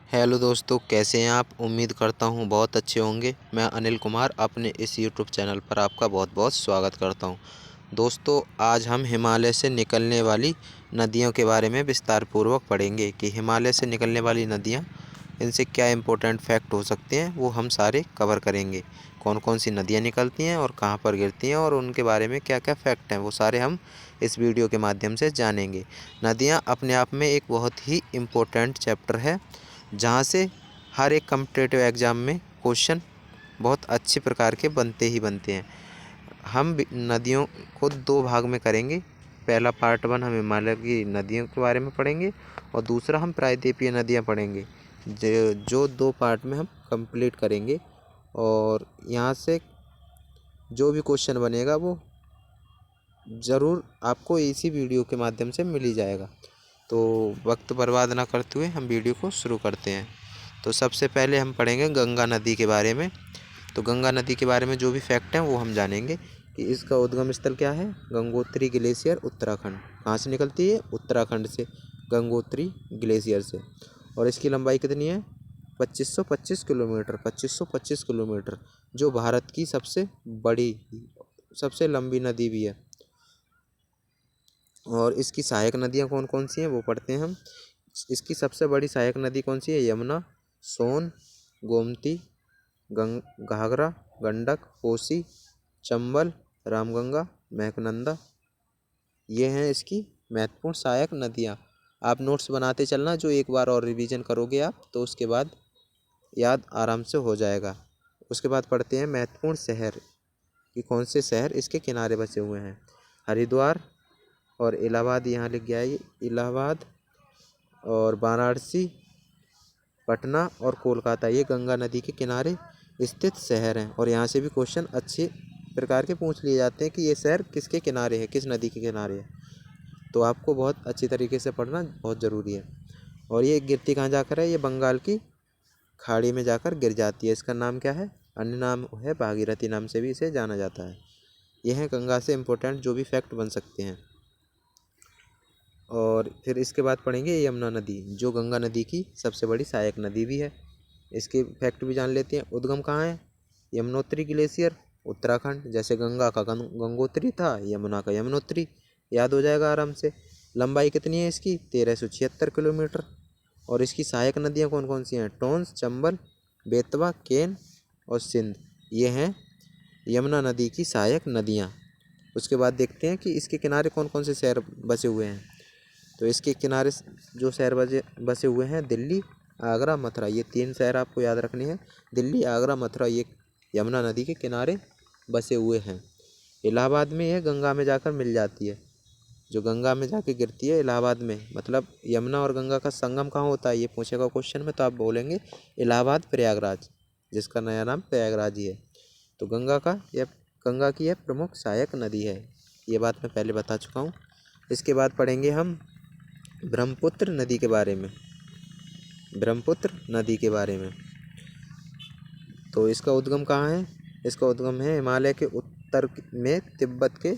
Hello दोस्तों, कैसे हैं आप। उम्मीद करता हूँ बहुत अच्छे होंगे। मैं अनिल कुमार अपने इस यूट्यूब चैनल पर आपका बहुत बहुत स्वागत करता हूँ। दोस्तों, आज हम हिमालय से निकलने वाली नदियों के बारे में विस्तार पूर्वक पढ़ेंगे कि हिमालय से निकलने वाली नदियाँ, इनसे क्या इम्पोर्टेंट फैक्ट हो सकते हैं, वो हम सारे कवर करेंगे। कौन कौन सी नदियाँ निकलती हैं और कहाँ पर गिरती हैं और उनके बारे में क्या क्या फैक्ट हैं, वो सारे हम इस वीडियो के माध्यम से जानेंगे। नदियाँ अपने आप में एक बहुत ही इम्पोर्टेंट चैप्टर है, जहाँ से हर एक कॉम्पिटिटिव एग्ज़ाम में क्वेश्चन बहुत अच्छे प्रकार के बनते ही बनते हैं। हम नदियों को दो भाग में करेंगे। पहला पार्ट 1 हम हिमालय की नदियों के बारे में पढ़ेंगे और दूसरा हम प्रायद्वीपीय नदियाँ पढ़ेंगे, जो दो पार्ट में हम कंप्लीट करेंगे। और यहाँ से जो भी क्वेश्चन बनेगा वो ज़रूर आपको इसी वीडियो के माध्यम से मिल ही जाएगा। तो वक्त बर्बाद ना करते हुए हम वीडियो को शुरू करते हैं। तो सबसे पहले हम पढ़ेंगे गंगा नदी के बारे में। तो गंगा नदी के बारे में जो भी फैक्ट हैं वो हम जानेंगे कि इसका उद्गम स्थल क्या है। गंगोत्री ग्लेशियर उत्तराखंड। कहाँ से निकलती है? उत्तराखंड से, गंगोत्री ग्लेशियर से। और इसकी लंबाई कितनी है? 2525 किलोमीटर। 2525 किलोमीटर, जो भारत की सबसे बड़ी, सबसे लंबी नदी भी है। और इसकी सहायक नदियाँ कौन कौन सी हैं वो पढ़ते हैं हम। इसकी सबसे बड़ी सहायक नदी कौन सी है? यमुना, सोन, गोमती, घाघरा, गंडक, कोसी, चंबल, रामगंगा, महकनंदा, ये हैं इसकी महत्वपूर्ण सहायक नदियाँ। आप नोट्स बनाते चलना, जो एक बार और रिवीजन करोगे आप तो उसके बाद याद आराम से हो जाएगा। उसके बाद पढ़ते हैं महत्वपूर्ण शहर कि कौन से शहर इसके किनारे बसे हुए हैं। हरिद्वार और इलाहाबाद, यहाँ लिख गया है ये, इलाहाबाद और वाराणसी, पटना और कोलकाता, ये गंगा नदी के किनारे स्थित शहर हैं। और यहाँ से भी क्वेश्चन अच्छे प्रकार के पूछ लिए जाते हैं कि ये शहर किसके किनारे है, किस नदी के किनारे है। तो आपको बहुत अच्छी तरीके से पढ़ना बहुत ज़रूरी है। और ये गिरती कहाँ जाकर है? ये बंगाल की खाड़ी में जाकर गिर जाती है। इसका नाम क्या है? अन्य नाम है भागीरथी, नाम से भी इसे जाना जाता है। यह है गंगा से इम्पोर्टेंट जो भी फैक्ट बन सकते हैं। और फिर इसके बाद पढ़ेंगे यमुना नदी, जो गंगा नदी की सबसे बड़ी सहायक नदी भी है। इसके फैक्ट भी जान लेते हैं। उद्गम कहाँ है? यमुनोत्री ग्लेशियर, उत्तराखंड। जैसे गंगा का गंगोत्री था, यमुना का यमुनोत्री, याद हो जाएगा आराम से। लंबाई कितनी है इसकी? 1376 किलोमीटर। और इसकी सहायक नदियाँ कौन कौन सी हैं? टोंस, चंबल, बेतवा, केन और सिंध, ये हैं यमुना नदी की सहायक नदियाँ। उसके बाद देखते हैं कि इसके किनारे कौन कौन से शहर बसे हुए हैं। तो इसके किनारे जो शहर बसे हुए हैं, दिल्ली, आगरा, मथुरा, ये 3 शहर आपको याद रखने हैं। दिल्ली, आगरा, मथुरा, ये यमुना नदी के किनारे बसे हुए हैं। इलाहाबाद में यह गंगा में जाकर मिल जाती है, जो गंगा में जाके गिरती है इलाहाबाद में। मतलब यमुना और गंगा का संगम कहाँ होता है, ये पूछेगा क्वेश्चन में, तो आप बोलेंगे इलाहाबाद प्रयागराज, जिसका नया नाम प्रयागराज ही है। तो गंगा की यह प्रमुख सहायक नदी है, ये बात मैं पहले बता चुका हूँ। इसके बाद पढ़ेंगे हम ब्रह्मपुत्र नदी के बारे में। ब्रह्मपुत्र नदी के बारे में, तो इसका उद्गम कहाँ है? इसका उद्गम है हिमालय के उत्तर में तिब्बत के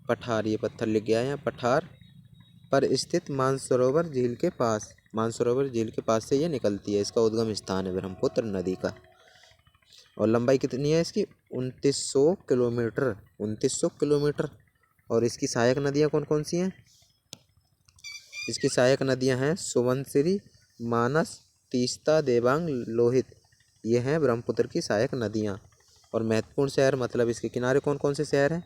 पठार, ये पत्थर लिख गया है यहाँ, पठार पर स्थित मानसरोवर झील के पास। मानसरोवर झील के पास से ये निकलती है, इसका उद्गम स्थान है ब्रह्मपुत्र नदी का। और लंबाई कितनी है इसकी? 2900 किलोमीटर। 2900 किलोमीटर। और इसकी सहायक नदियाँ कौन कौन सी हैं? इसकी सहायक नदियां हैं सुबनसिरी, मानस, तीस्ता, देबांग, लोहित, ये हैं ब्रह्मपुत्र की सहायक नदियां। और महत्वपूर्ण शहर, मतलब इसके किनारे कौन कौन से शहर हैं?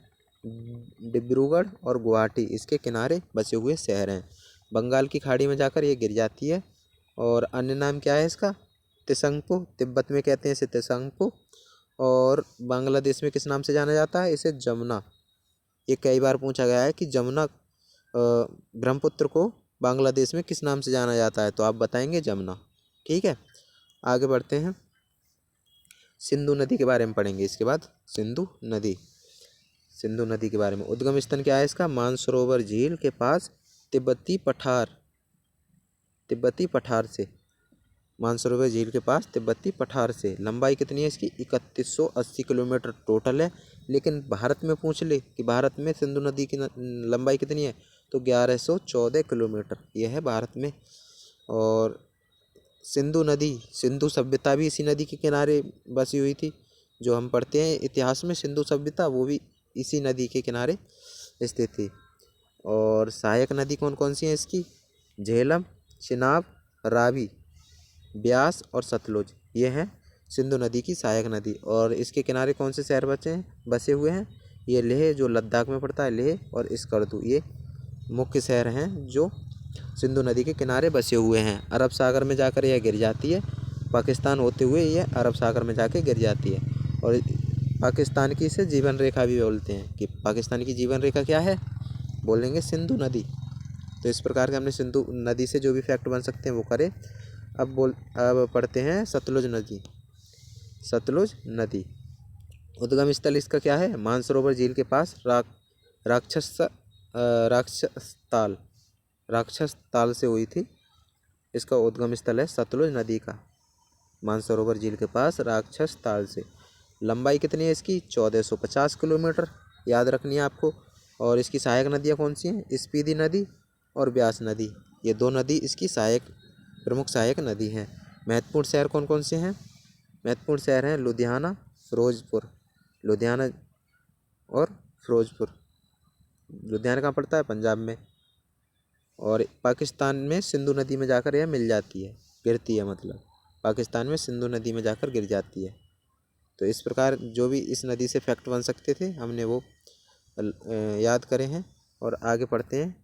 डिब्रूगढ़ और गुवाहाटी इसके किनारे बसे हुए शहर हैं। बंगाल की खाड़ी में जाकर ये गिर जाती है। और अन्य नाम क्या है इसका? त्रिशंकु, तिब्बत में कहते हैं इसे त्रिशंकु। और बांग्लादेश में किस नाम से जाना जाता है इसे? जमुना। ये कई बार पूछा गया है कि जमुना, ब्रह्मपुत्र को बांग्लादेश में किस नाम से जाना जाता है, तो आप बताएंगे जमुना। ठीक है, आगे बढ़ते हैं। सिंधु नदी के बारे में पढ़ेंगे इसके बाद। सिंधु नदी, सिंधु नदी के बारे में उद्गम स्थल क्या है इसका? मानसरोवर झील के पास, तिब्बती पठार, तिब्बती पठार से, मानसरोवर झील के पास तिब्बती पठार से। लंबाई कितनी है इसकी? 3180 किलोमीटर टोटल है। लेकिन भारत में पूछ ले कि भारत में सिंधु नदी की लंबाई कितनी है, तो 1114 किलोमीटर, यह है भारत में। और सिंधु नदी, सिंधु सभ्यता भी इसी नदी के किनारे बसी हुई थी। जो हम पढ़ते हैं इतिहास में सिंधु सभ्यता, वो भी इसी नदी के किनारे स्थित थी। और सहायक नदी कौन कौन सी हैं इसकी? झेलम, चिनाब, रावी, ब्यास और सतलुज, ये हैं सिंधु नदी की सहायक नदी। और इसके किनारे कौन से शहर बसे हुए हैं? ये लेह, जो लद्दाख में पड़ता है, लेह और स्कर्दू, ये मुख्य शहर हैं जो सिंधु नदी के किनारे बसे हुए हैं। अरब सागर में जाकर यह गिर जाती है, पाकिस्तान होते हुए यह अरब सागर में जाके गिर जाती है। और पाकिस्तान की इसे जीवन रेखा भी बोलते हैं कि पाकिस्तान की जीवन रेखा क्या है, बोलेंगे सिंधु नदी। तो इस प्रकार के हमने सिंधु नदी से जो भी फैक्ट बन सकते हैं वो करें। अब पढ़ते हैं सतलुज नदी। सतलुज नदी उद्गम स्थल इसका क्या है? मानसरोवर झील के पास राक्षस ताल से हुई थी। इसका उद्गम स्थल है सतलुज नदी का, मानसरोवर झील के पास राक्षस ताल से। लंबाई कितनी है इसकी? 1450 किलोमीटर, याद रखनी है आपको। और इसकी सहायक नदियाँ कौन सी हैं? स्पीति नदी और ब्यास नदी, ये दो नदी इसकी प्रमुख सहायक नदी हैं। महत्वपूर्ण शहर कौन कौन से हैं? महत्वपूर्ण शहर हैं लुधियाना, फिरोजपुर। लुधियाना और फिरोजपुर। लुधियाना कहाँ पड़ता है? पंजाब में। और पाकिस्तान में सिंधु नदी में जाकर यह मिल जाती है, गिरती है, मतलब पाकिस्तान में सिंधु नदी में जाकर गिर जाती है। तो इस प्रकार जो भी इस नदी से फैक्ट बन सकते थे हमने वो याद करे हैं। और आगे पढ़ते हैं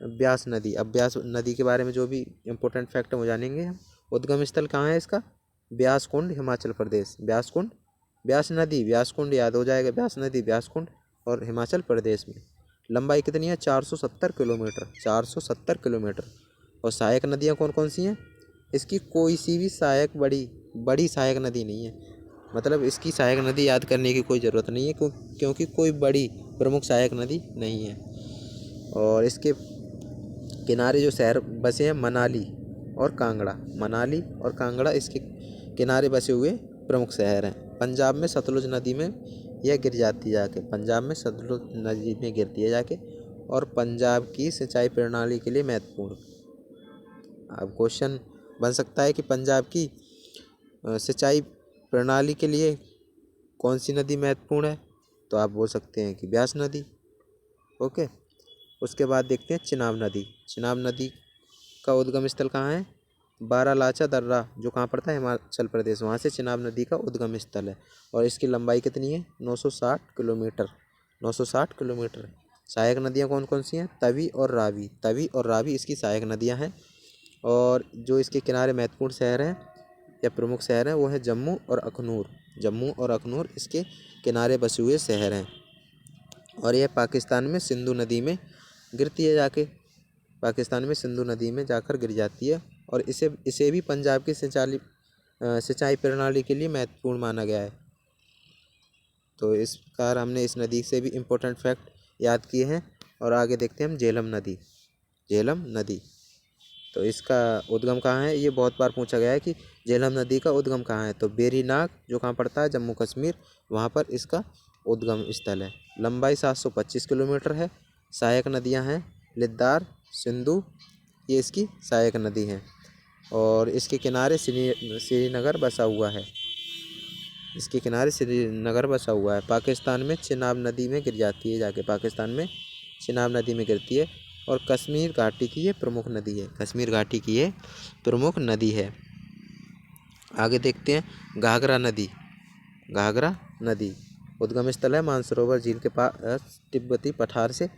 ब्यास नदी। अब ब्यास नदी के बारे में जो भी इम्पोर्टेंट फैक्ट है वो जानेंगे हम। उद्गम स्थल कहाँ है इसका? ब्यास कुंड, हिमाचल प्रदेश। ब्यास कुंड, ब्यास नदी, व्यास कुंड याद हो जाएगा, ब्यास नदी, व्यास कुंड, और हिमाचल प्रदेश में। लंबाई कितनी है? 470 किलोमीटर, 470 किलोमीटर। और सहायक नदियाँ कौन कौन सी हैं इसकी? कोई सी भी सहायक बड़ी सहायक नदी नहीं है, मतलब इसकी सहायक नदी याद करने की कोई ज़रूरत नहीं है क्योंकि कोई बड़ी प्रमुख सहायक नदी नहीं है। और इसके किनारे जो शहर बसे हैं मनाली और कांगड़ा, मनाली और कांगड़ा इसके किनारे बसे हुए प्रमुख शहर हैं। पंजाब में सतलुज नदी में यह गिर जाती है जाके, पंजाब में सतलुज नदी में गिरती है जाके, और पंजाब की सिंचाई प्रणाली के लिए महत्वपूर्ण। अब क्वेश्चन बन सकता है कि पंजाब की सिंचाई प्रणाली के लिए कौन सी नदी महत्वपूर्ण है? तो आप बोल सकते हैं कि ब्यास नदी। ओके, उसके बाद देखते हैं चिनाब नदी। चिनाब नदी का उद्गम स्थल कहाँ है? बारालाचा दर्रा, जो कहाँ पड़ता है? हिमाचल प्रदेश, वहाँ से चिनाब नदी का उद्गम स्थल है। और इसकी लंबाई कितनी है? 960 किलोमीटर, 960 किलोमीटर। सहायक नदियाँ कौन कौन सी हैं? तवी और रावी, तवी और रावी इसकी सहायक नदियाँ हैं। और जो इसके किनारे महत्वपूर्ण शहर हैं या प्रमुख शहर हैं वो है जम्मू और अखनूर। जम्मू और अखनूर इसके किनारे बसे हुए शहर हैं। और यह पाकिस्तान में सिंधु नदी में गिरती है जाके, पाकिस्तान में सिंधु नदी में जाकर गिर जाती है। और इसे भी पंजाब की सिंचाई प्रणाली के लिए महत्वपूर्ण माना गया है। तो इस प्रकार हमने इस नदी से भी इम्पोर्टेंट फैक्ट याद किए हैं। और आगे देखते हैं हम झेलम नदी। झेलम नदी, तो इसका उद्गम कहाँ है? ये बहुत बार पूछा गया है कि झेलम नदी का उद्गम कहाँ है। तो बेरीनाग, जो कहाँ पड़ता है? जम्मू कश्मीर, वहाँ पर इसका उद्गम स्थल है। लंबाई 725 किलोमीटर है। सहायक नदियाँ हैं लिद्दार, सिंधु, ये इसकी सहायक नदी हैं। और इसके किनारे श्रीनगर बसा हुआ है, इसके किनारे श्रीनगर बसा हुआ है। पाकिस्तान में चिनाब नदी में गिर जाती है जाके, पाकिस्तान में चिनाब नदी में गिरती है। और कश्मीर घाटी की ये प्रमुख नदी है, कश्मीर घाटी की ये प्रमुख नदी है। आगे देखते हैं घाघरा नदी। घाघरा नदी उद्गम स्थल है मानसरोवर झील के पास, तिब्बती पठार से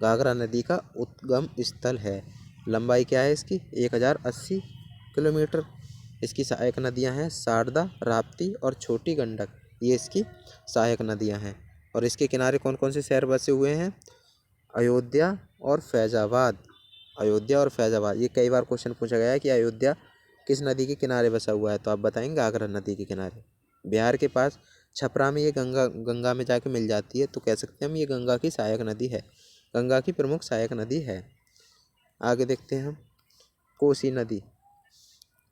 घाघरा नदी का उद्गम स्थल है। लंबाई क्या है इसकी? 1080 किलोमीटर। इसकी सहायक नदियां हैं शारदा, राप्ती और छोटी गंडक, ये इसकी सहायक नदियां हैं। और इसके किनारे कौन कौन से शहर बसे हुए हैं? अयोध्या और फैज़ाबाद। अयोध्या और फैज़ाबाद, ये कई बार क्वेश्चन पूछा गया है कि अयोध्या किस नदी के किनारे बसा हुआ है, तो आप बताएंगे घाघरा नदी के किनारे। बिहार के पास छपरा में ये गंगा में जाके मिल जाती है, तो कह सकते हैं हम ये गंगा की सहायक नदी है, गंगा की प्रमुख सहायक नदी है। आगे देखते हैं हम कोसी नदी।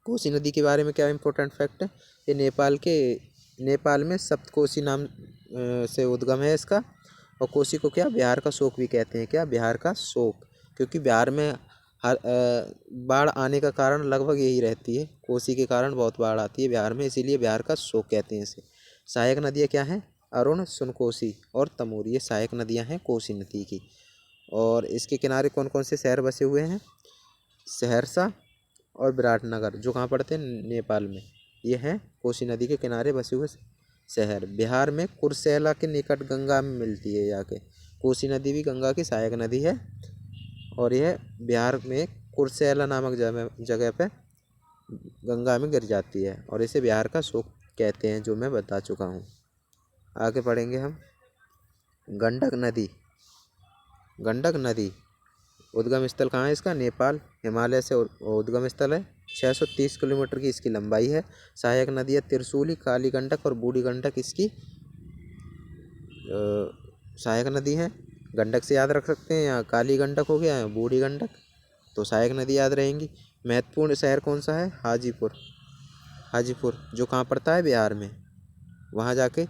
कोसी नदी के बारे में क्या इम्पोर्टेंट फैक्ट है? ये नेपाल में सप्तकोसी नाम से उद्गम है इसका। और कोसी को क्या बिहार का शोक भी कहते हैं, क्या? बिहार का शोक, क्योंकि बिहार में बाढ़ आने का कारण लगभग यही रहती है, कोसी के कारण बहुत बाढ़ आती है बिहार में, इसीलिए बिहार का शोक कहते हैं इसे। सहायक नदियाँ क्या हैं? अरुण, सुनकोसी और तमोरी, ये सहायक नदियाँ हैं कोसी नदी की। और इसके किनारे कौन कौन से शहर बसे हुए हैं? सहरसा और विराटनगर, जो कहाँ पड़ते हैं? नेपाल में। ये हैं कोसी नदी के किनारे बसे हुए शहर। बिहार में कुर्सेला के निकट गंगा में मिलती है जाके। कोसी नदी भी गंगा की सहायक नदी है और यह बिहार में कुर्सेला नामक जगह पे गंगा में गिर जाती है और इसे बिहार का शोक कहते हैं, जो मैं बता चुका हूँ। आगे पढ़ेंगे हम। गंडक नदी। गंडक नदी उद्गम स्थल कहाँ है इसका? नेपाल। हिमालय से उद्गम स्थल है। 630 किलोमीटर की इसकी लंबाई है। सहायक नदी है त्रिशूली, काली गंडक और बूढ़ी गंडक इसकी सहायक नदी है। गंडक से याद रख सकते हैं, या काली गंडक हो गया या बूढ़ी गंडक, तो सहायक नदी याद रहेंगी। महत्वपूर्ण शहर कौन सा है? हाजीपुर। हाजीपुर जो कहाँ पड़ता है? बिहार में। वहाँ जाके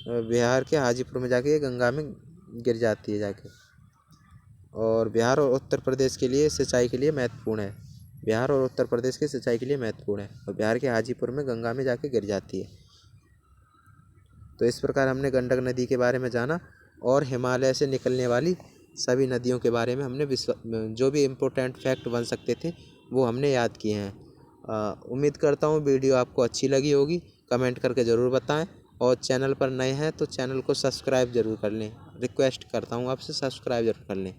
बिहार के हाजीपुर में जाके ये गंगा में गिर जाती है जाके। और बिहार और उत्तर प्रदेश के लिए सिंचाई के लिए महत्वपूर्ण है। बिहार और उत्तर प्रदेश की सिंचाई के लिए महत्वपूर्ण है और बिहार के हाजीपुर में गंगा में जाके गिर जाती है। तो इस प्रकार हमने गंडक नदी के बारे में जाना और हिमालय से निकलने वाली सभी नदियों के बारे में हमने जो भी इम्पोर्टेंट फैक्ट बन सकते थे वो हमने याद किए हैं। उम्मीद करता हूँ वीडियो आपको अच्छी लगी होगी। कमेंट करके ज़रूर बताएं और चैनल पर नए हैं तो चैनल को सब्सक्राइब ज़रूर कर लें। रिक्वेस्ट करता हूँ आपसे, सब्सक्राइब ज़रूर कर लें।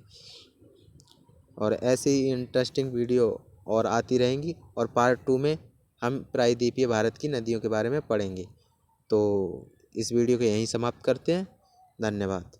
और ऐसे ही इंटरेस्टिंग वीडियो और आती रहेंगी और पार्ट 2 में हम प्रायद्वीपीय भारत की नदियों के बारे में पढ़ेंगे। तो इस वीडियो को यहीं समाप्त करते हैं। धन्यवाद।